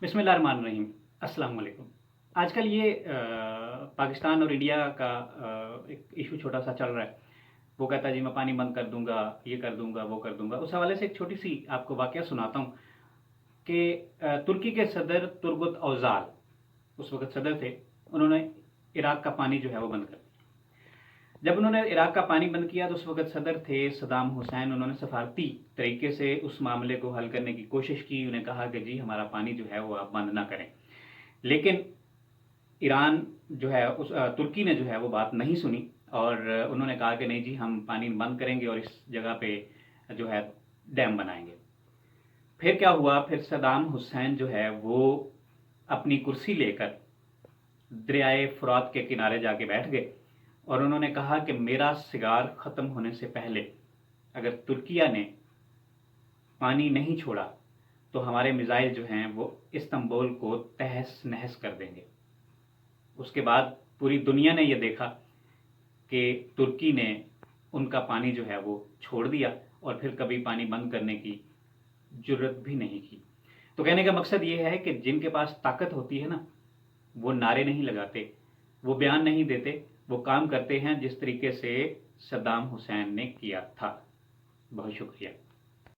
बिस्मिल्लाहिर्रहमानिर्रहीम। अस्सलाम वालेकुम। आजकल ये पाकिस्तान और इंडिया का एक इशू छोटा सा चल रहा है। वो कहता है जी मैं पानी बंद कर दूंगा, ये कर दूंगा, वो कर दूंगा। उस हवाले से एक छोटी सी आपको वाकया सुनाता हूँ कि तुर्की के सदर तुर्गुत औजाल उस वक्त सदर थे। उन्होंने इराक का पानी जो है वो बंद कर दिया। जब उन्होंने इराक का पानी बंद किया तो उस वक्त सदर थे सदाम हुसैन। उन्होंने सफारती तरीके से उस मामले को हल करने की कोशिश की। उन्हें कहा कि जी हमारा पानी जो है वो आप बंद ना करें, लेकिन ईरान जो है तुर्की ने जो है वो बात नहीं सुनी और उन्होंने कहा कि नहीं जी हम पानी बंद करेंगे और इस जगह पे जो है डैम बनाएंगे। फिर क्या हुआ, फिर सदाम हुसैन जो है वो अपनी कुर्सी लेकर दरियाए फुरात के किनारे जाके बैठ गए और उन्होंने कहा कि मेरा सिगार ख़त्म होने से पहले अगर तुर्किया ने पानी नहीं छोड़ा तो हमारे मिसाइल जो हैं वो इस्तांबुल को तहस नहस कर देंगे। उसके बाद पूरी दुनिया ने ये देखा कि तुर्की ने उनका पानी जो है वो छोड़ दिया और फिर कभी पानी बंद करने की जुर्रत भी नहीं की। तो कहने का मकसद ये है कि जिनके पास ताकत होती है ना, वो नारे नहीं लगाते, वो बयान नहीं देते, वो काम करते हैं जिस तरीके से सद्दाम हुसैन ने किया था। बहुत शुक्रिया।